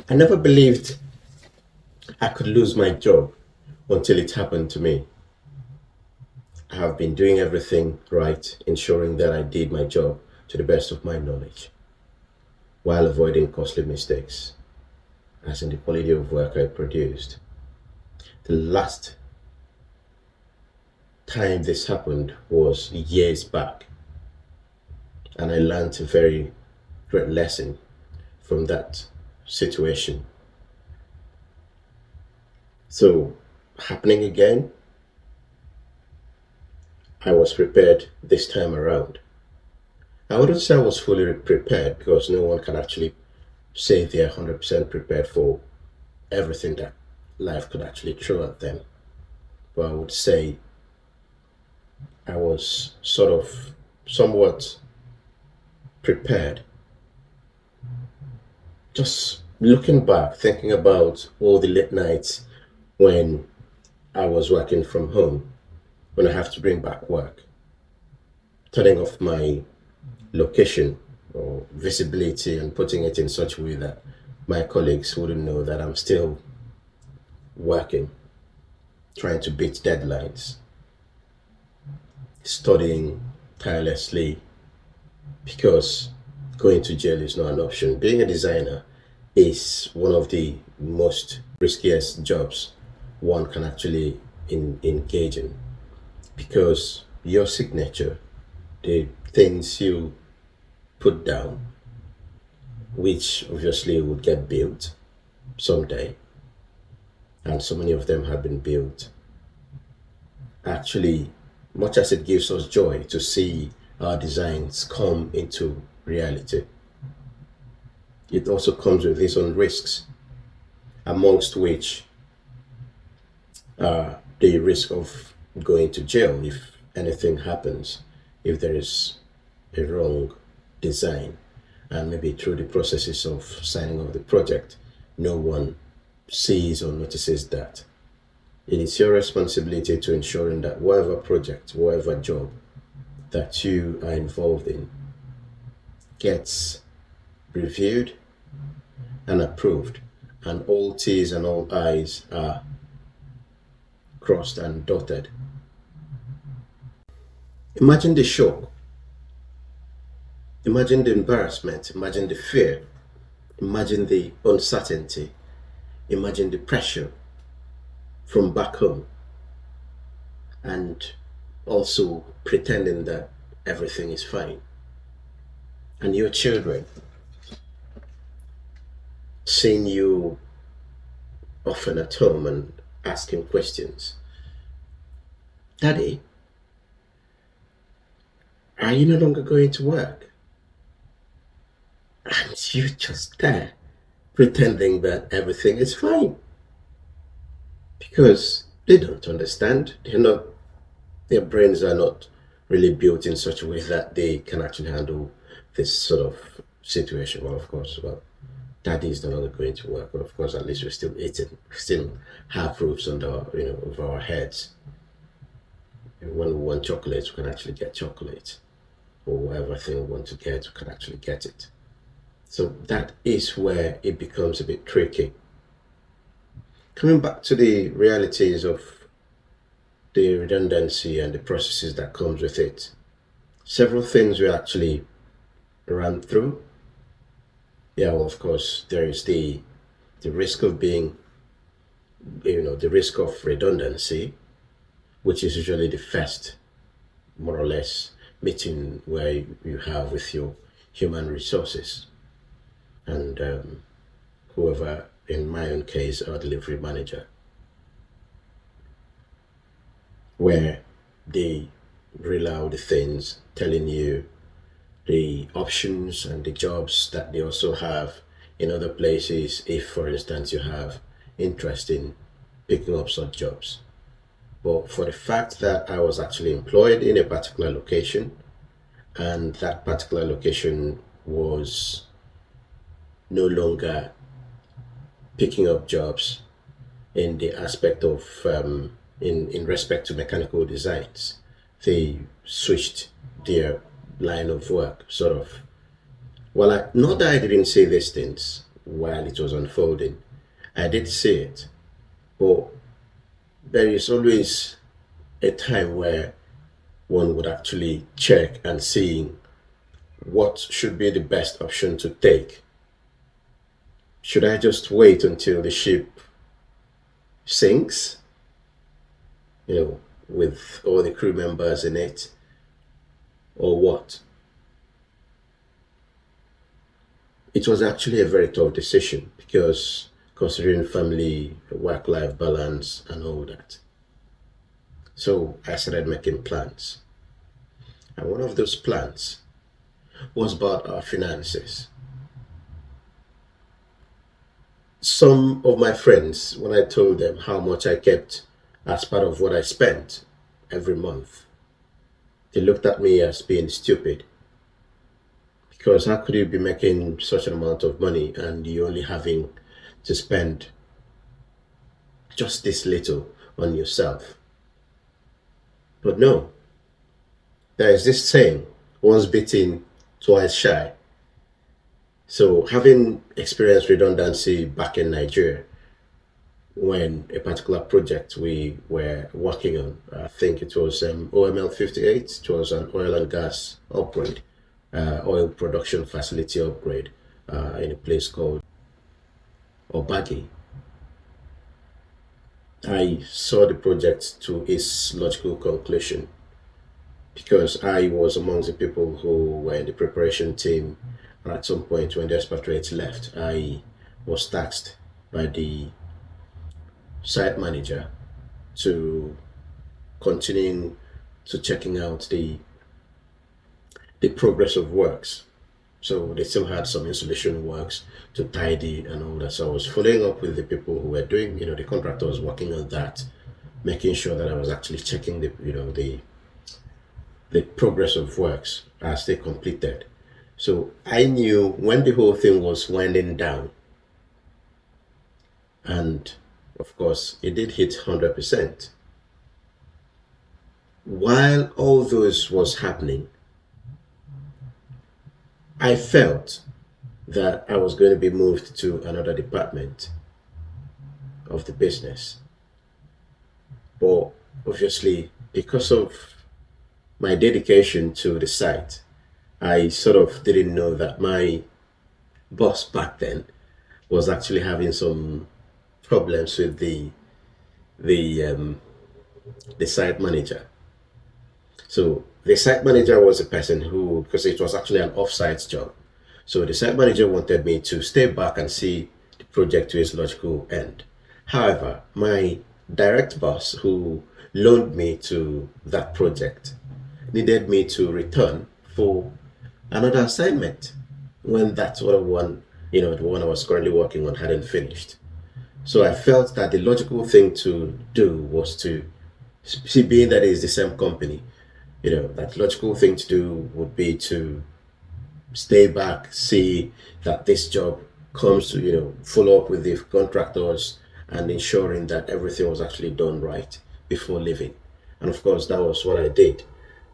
I never believed I could lose my job until it happened to me. I have been doing everything right, ensuring that I did my job to the best of my knowledge, while avoiding costly mistakes, as in the quality of work I produced. The last time this happened was years back, and I learned a very great lesson from that situation. So, happening again, I was prepared this time around. I wouldn't say I was fully prepared because no one can actually say they're 100% prepared for everything that life could actually throw at them. But I would say I was sort of somewhat prepared. Just looking back, thinking about all the late nights when I was working from home, when I have to bring back work, turning off my location or visibility and putting it in such a way that my colleagues wouldn't know that I'm still working, trying to beat deadlines, studying tirelessly because going to jail is not an option. Being a designer is one of the most riskiest jobs one can actually engage in because your signature, the things you put down, which obviously would get built someday, and so many of them have been built. Actually, much as it gives us joy to see our designs come into reality, it also comes with its own risks, amongst which are the risk of going to jail if anything happens, if there is a wrong design, and maybe through the processes of signing off the project, no one sees or notices that. It is your responsibility to ensuring that whatever project, whatever job that you are involved in gets reviewed and approved, and all T's and all I's are crossed and dotted. Imagine the shock, imagine the embarrassment, imagine the fear, imagine the uncertainty, imagine the pressure from back home, and also pretending that everything is fine. And your children seeing you often at home and asking questions. Daddy, are you no longer going to work? And you just there pretending that everything is fine because they don't understand. They're not, their brains are not really built in such a way that they can actually handle this sort of situation. Well, of course, well, daddy is no longer going to work, but of course, at least we're still eating, we still have roofs under, over our heads. When we want chocolates, we can actually get chocolate, or whatever thing we want to get, we can actually get it. So that is where it becomes a bit tricky. Coming back to the realities of the redundancy and the processes that comes with it, several things we actually ran through. Yeah, well, of course, there is the risk of being, the risk of redundancy, which is usually the first, more or less, meeting where you have with your human resources and whoever, in my own case, our delivery manager, where they reel out the things, telling you the options and the jobs that they also have in other places if, for instance, you have interest in picking up such jobs. But for the fact that I was actually employed in a particular location and that particular location was no longer picking up jobs in the aspect of in respect to mechanical designs, they switched their line of work sort of. Well, not that I didn't say these things, while it was unfolding. I did see it, but there is always a time where one would actually check and see what should be the best option to take. Should I just wait until the ship sinks, you know, with all the crew members in it, or what? It was actually a very tough decision because considering family, work life balance, and all that. So I started making plans. And one of those plans was about our finances. Some of my friends, when I told them how much I kept as part of what I spent every month, they looked at me as being stupid. Because how could you be making such an amount of money and you only having to spend just this little on yourself? But no, there is this saying, once bitten, twice shy. So having experienced redundancy back in Nigeria, when a particular project we were working on, I think it was OML 58, it was an oil and gas upgrade, oil production facility upgrade in a place called Obagi. I saw the project to its logical conclusion because I was amongst the people who were in the preparation team. And at some point, when the expatriates left, I was tasked by the site manager to continuing to checking out the progress of works. So they still had some installation works to tidy and all that. So I was following up with the people who were doing, the contractors working on that, making sure that I was actually checking the progress of works as they completed. So I knew when the whole thing was winding down, and of course it did hit 100%. While all this was happening, I felt that I was going to be moved to another department of the business. But obviously, because of my dedication to the site, I sort of didn't know that my boss back then was actually having some problems with the um, the site manager. So the site manager was a person who, because it was actually an off-site job, so the site manager wanted me to stay back and see the project to its logical end. However, my direct boss, who loaned me to that project, needed me to return for another assignment when that other one, the one I was currently working on, hadn't finished. So I felt that the logical thing to do was to see, being that it's the same company, that logical thing to do would be to stay back, see that this job comes to, follow up with the contractors and ensuring that everything was actually done right before leaving. And of course, that was what I did.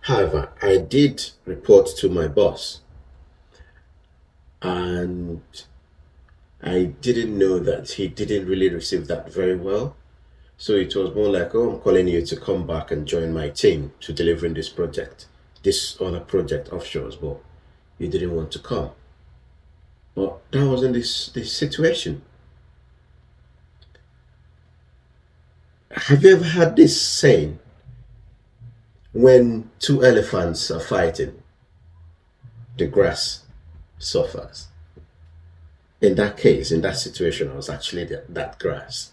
However, I did report to my boss, and I didn't know that he didn't really receive that very well. So it was more like, oh, I'm calling you to come back and join my team to delivering this other project offshores, but you didn't want to come. But that wasn't this situation. Have you ever had this saying, when two elephants are fighting, the grass suffers? In that case, in that situation, I was actually that grass.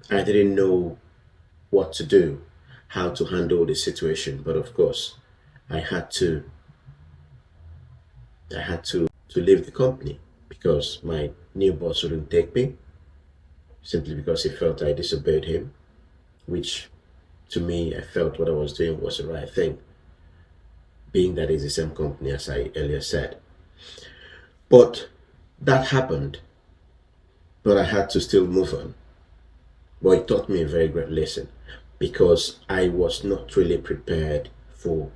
I didn't know what to do, how to handle the situation, but of course, I had to I had to leave the company because my new boss wouldn't take me simply because he felt I disobeyed him, which to me I felt what I was doing was the right thing, being that it's the same company as I earlier said. But that happened, but I had to still move on. But it taught me a very great lesson because I was not really prepared for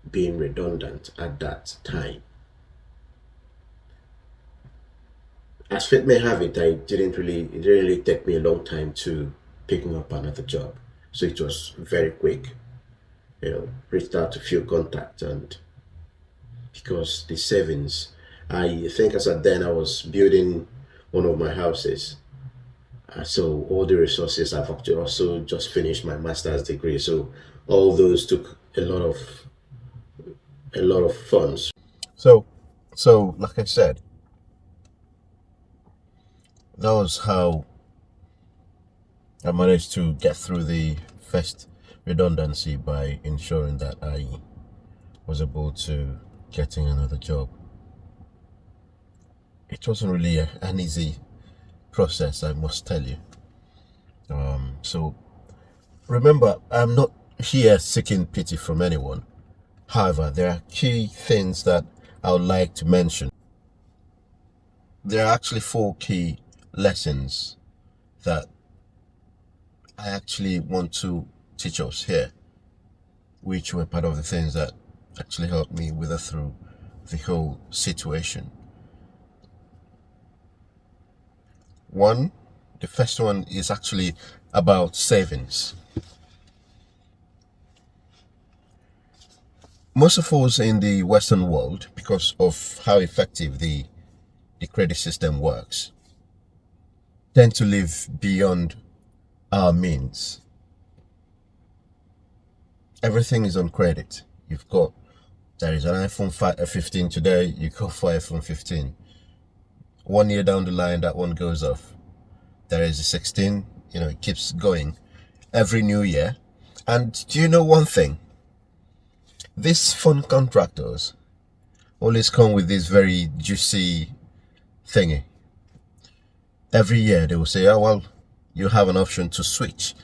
being redundant at that time. as fate may have it, it didn't really take me a long time to picking up another job. So it was very quick. Reached out to few contacts, and because the savings, I think as at then I was building one of my houses. So all the resources, I've actually also just finished my master's degree. So all those took a lot of funds. So, like I said, that was how I managed to get through the first redundancy by ensuring that I was able to getting another job. It wasn't really an easy process, I must tell you. So remember, I'm not here seeking pity from anyone. However, there are key things that I would like to mention. There are actually 4 key lessons that I actually want to teach us here, which were part of the things that actually helped me wither through the whole situation. The first one is actually about savings. Most of us in the Western world, because of how effective the credit system works, tend to live beyond our means. Everything is on credit. There is an iPhone 15 today, you go for iPhone 15. 1 year down the line, that one goes off. There is a 16, it keeps going every new year. And do you know one thing? These phone contractors always come with this very juicy thingy. Every year they will say, oh, well, you have an option to switch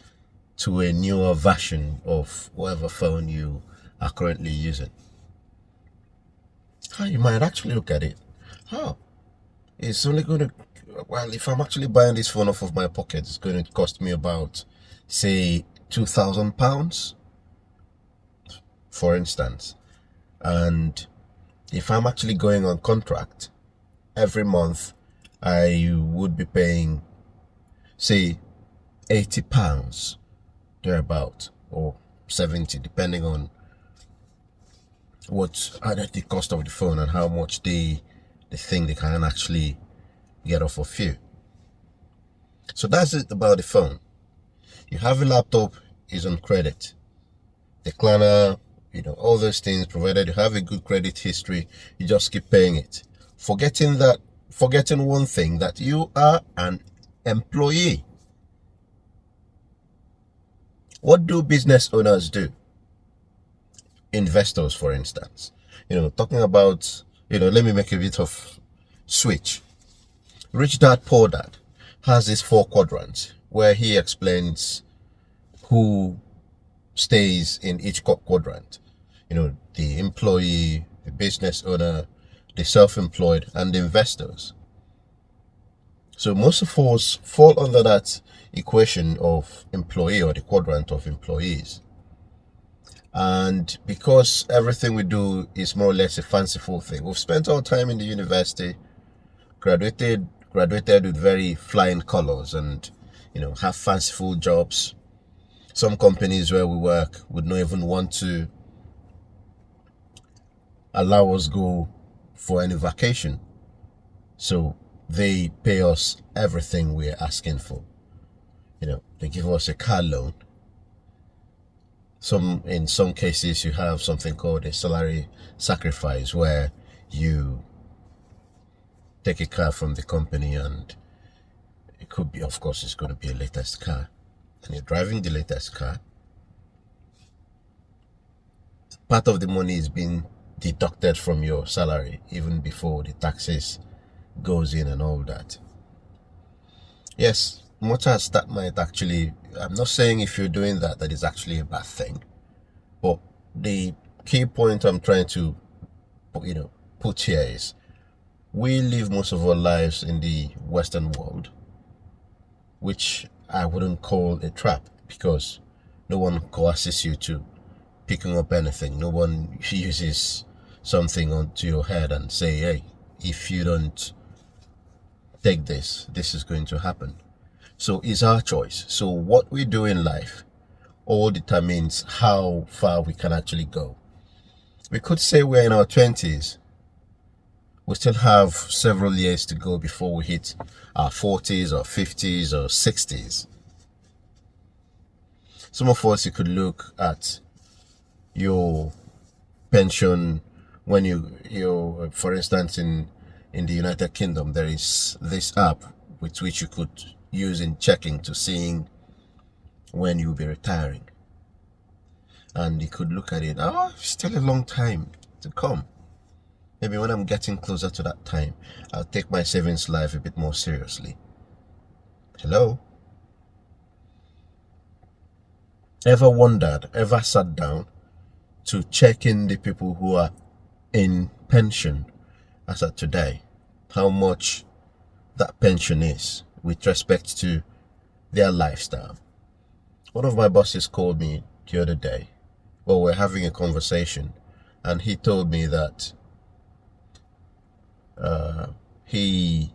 to a newer version of whatever phone you are currently using. You might actually look at it. It's only going to, well, if I'm actually buying this phone off of my pocket, it's going to cost me about, say, £2,000, for instance. And if I'm actually going on contract, every month I would be paying, say, £80 thereabout, or 70, depending on what the cost of the phone and how much they think they can actually get off of you. So that's it about the phone. You have a laptop, is on credit. The Klarna, all those things, provided you have a good credit history, you just keep paying it. Forgetting one thing, that you are an employee. What do business owners do? Investors, for instance. Talking about, let me make a bit of switch. Rich Dad Poor Dad has these 4 quadrants where he explains who stays in each quadrant. The employee, the business owner, the self-employed, and the investors. So most of us fall under that equation of employee, or the quadrant of employees. And because everything we do is more or less a fanciful thing, we've spent our time in the university, graduated with very flying colors, and have fanciful jobs. Some companies where we work would not even want to allow us go for any vacation, so they pay us everything we're asking for. They give us a car loan. In some cases you have something called a salary sacrifice, where you take a car from the company, and it could be, of course, it's going to be a latest car, and you're driving the latest car. Part of the money is being deducted from your salary even before the taxes goes in and all that. Yes, much as that might actually, I'm not saying if you're doing that is actually a bad thing, but the key point I'm trying to put here is, we live most of our lives in the Western world, which I wouldn't call a trap, because no one coerces you to picking up anything. No one uses something onto your head and say, hey, if you don't take this. This is going to happen. So it's our choice. So what we do in life all determines how far we can actually go. We could say we're in our 20s. We still have several years to go before we hit our 40s or 50s or 60s. Some of us, you could look at your pension when you for instance, in the United Kingdom, there is this app with which you could use in checking to seeing when you'll be retiring. And you could look at it, still a long time to come. Maybe when I'm getting closer to that time, I'll take my savings life a bit more seriously. Hello? Ever wondered, ever sat down to check in the people who are in pension as of today, how much that pension is with respect to their lifestyle? One of my bosses called me the other day. Well, we're having a conversation, and he told me that he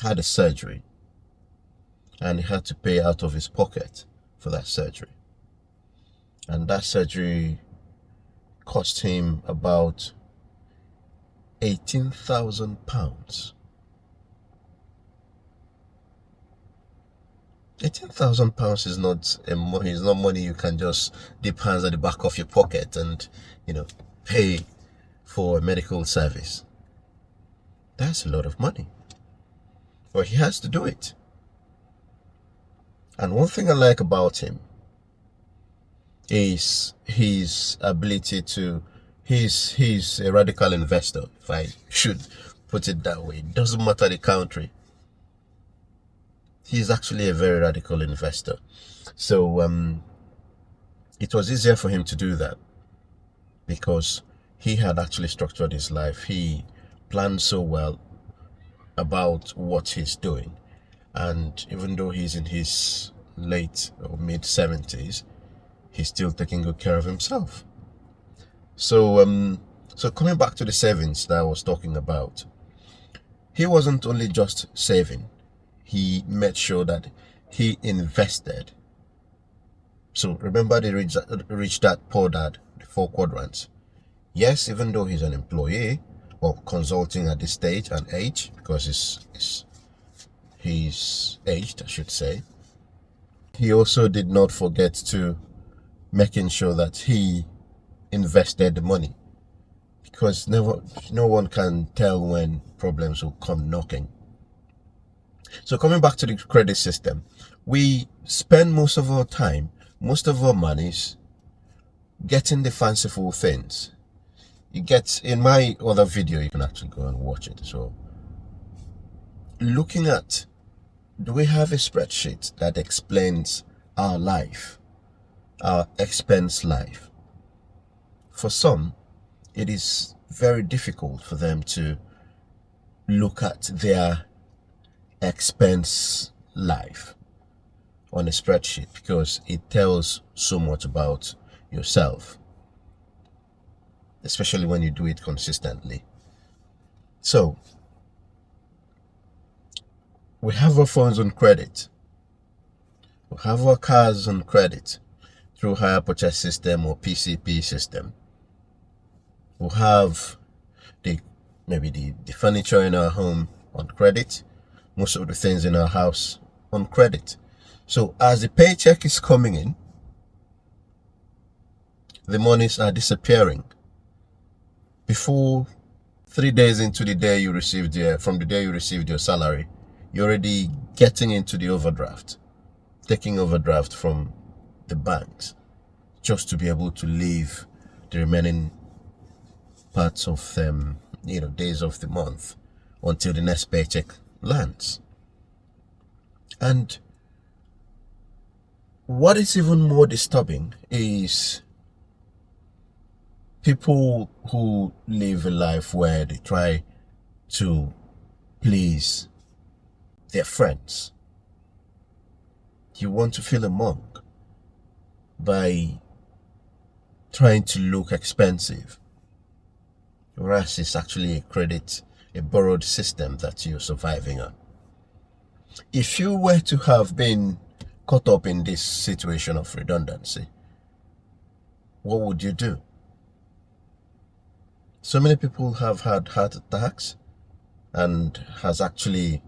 had a surgery and he had to pay out of his pocket for that surgery. And that surgery cost him about £18,000. £18,000 is not money you can just dip hands at the back of your pocket and pay for a medical service. That's a lot of money. But he has to do it. And one thing I like about him is his ability to, he's a radical investor, if I should put it that way. It doesn't matter the country. He's actually a very radical investor. So it was easier for him to do that because he had actually structured his life. He planned so well about what he's doing. And even though he's in his late or mid 70s, he's still taking good care of himself. So so coming back to the savings that I was talking about, he wasn't only just saving, he made sure that he invested. So remember the rich dad, poor dad, the 4 quadrants. Yes, even though he's an employee or consulting at this stage and age, because he's aged, I should say, he also did not forget to making sure that he invested the money, because no one can tell when problems will come knocking. So coming back to the credit system, we spend most of our time, most of our monies getting the fanciful things. You get, in my other video, you can actually go and watch it. So looking at, do we have a spreadsheet that explains our life, our expense life? For some, it is very difficult for them to look at their expense life on a spreadsheet because it tells so much about yourself, especially when you do it consistently. So we have our phones on credit, we have our cars on credit through hire purchase system or PCP system. We have maybe the furniture in our home on credit, most of the things in our house on credit. So as the paycheck is coming in, the monies are disappearing. Before 3 days into the day you received from the day you received your salary, you're already getting into the overdraft, taking overdraft from the banks just to be able to leave the remaining parts of days of the month until the next paycheck lands. And what is even more disturbing is people who live a life where they try to please their friends. You want to feel among by trying to look expensive, whereas it's actually a credit a borrowed system that you're surviving on. If you were to have been caught up in this situation of redundancy, what would you do? So many people have had heart attacks and has actually,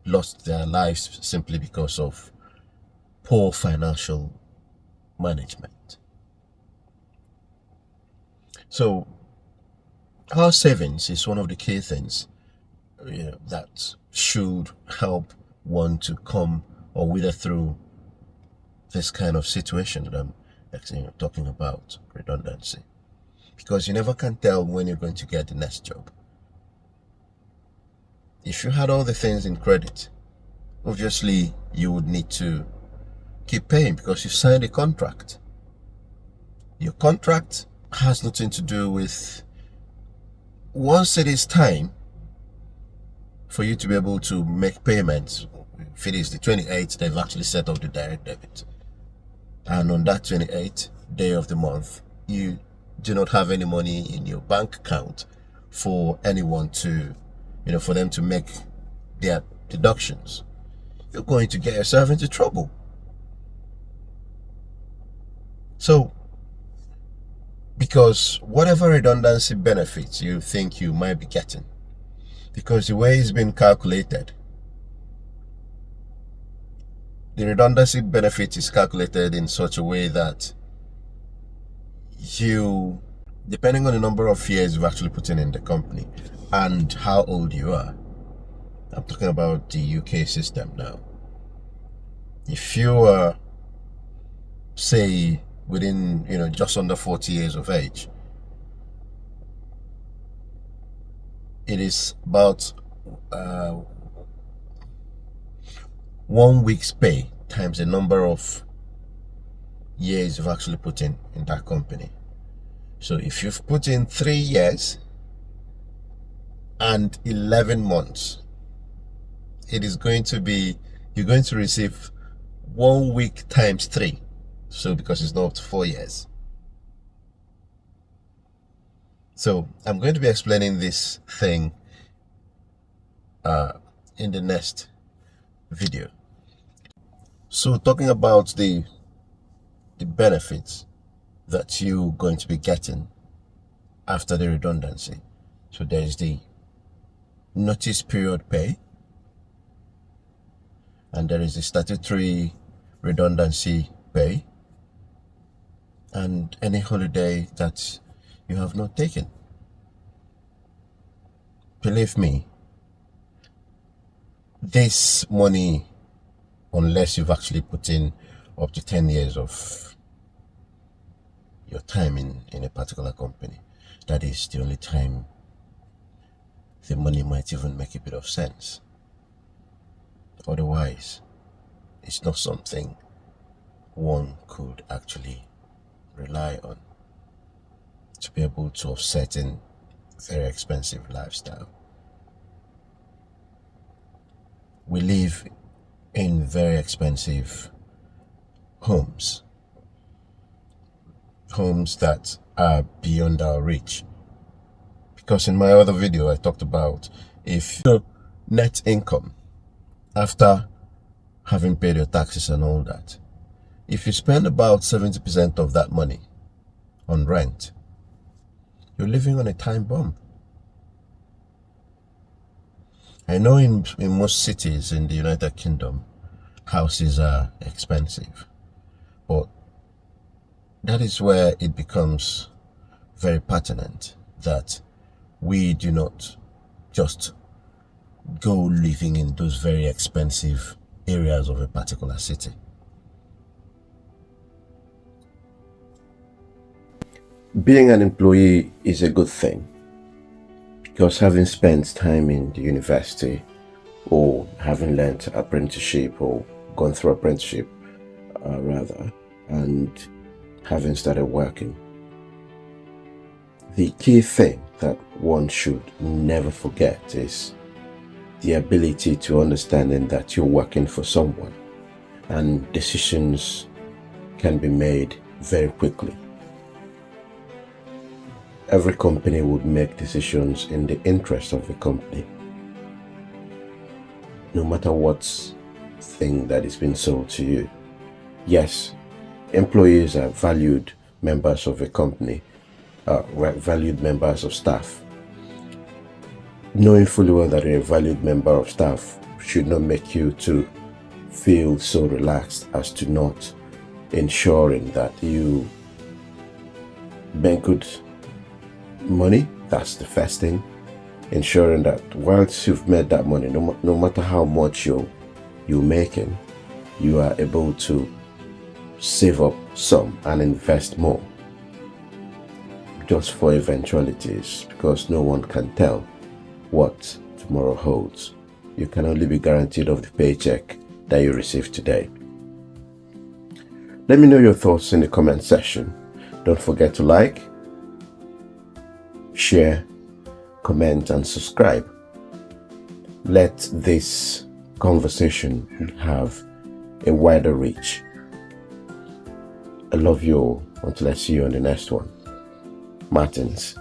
lost their lives simply because of poor financial management. So our savings is one of the key things that should help one to come or wither through this kind of situation that I'm talking about, redundancy. Because you never can tell when you're going to get the next job. If you had all the things in credit, obviously you would need to keep paying because you signed a contract. Your contract has nothing to do with, once it is time for you to be able to make payments, if it is the 28th, they've actually set up the direct debit. And on that 28th day of the month, you do not have any money in your bank account for anyone to, for them to make their deductions. You're going to get yourself into trouble. So, because whatever redundancy benefits you think you might be getting, because the way it's been calculated, the redundancy benefit is calculated in such a way that you, depending on the number of years you've actually put in the company and how old you are, I'm talking about the UK system now. If you are, say, within, just under 40 years of age, it is about 1 week's pay times the number of years you've actually put in that company. So if you've put in 3 years and 11 months, it is going to be, you're going to receive 1 week times 3. So because it's not up to 4 years. So I'm going to be explaining this thing in the next video. So talking about the benefits that you're going to be getting after the redundancy. So there's the notice period pay, and there is the statutory redundancy pay, and any holiday that you have not taken. Believe me, this money, unless you've actually put in up to 10 years of your time in a particular company, that is the only time the money might even make a bit of sense. Otherwise, it's not something one could actually rely on to be able to offset in very expensive lifestyle. We live in very expensive homes that are beyond our reach. Because in my other video I talked about, if your net income after having paid your taxes and all that, if you spend about 70% of that money on rent, you're living on a time bomb. I know in most cities in the United Kingdom, houses are expensive, but that is where it becomes very pertinent that we do not just go living in those very expensive areas of a particular city. Being an employee is a good thing, because having spent time in the university or having learned apprenticeship or gone through apprenticeship rather, and having started working, the key thing that one should never forget is the ability to understanding that you're working for someone and decisions can be made very quickly. every company would make decisions in the interest of the company, no matter what thing that is being sold to you. Yes, employees are valued members of a company, valued members of staff. Knowing fully well that you're a valued member of staff should not make you to feel so relaxed as to not ensuring that you make good money. That's the first thing. Ensuring that once you've made that money, no matter how much you're making, you are able to save up some and invest more, just for eventualities, because no one can tell what tomorrow holds. You can only be guaranteed of the paycheck that you receive today. Let me know your thoughts in the comment section. Don't forget to like, share, comment, and subscribe. Let this conversation have a wider reach. I love you all. Until I see you on the next one. Martins.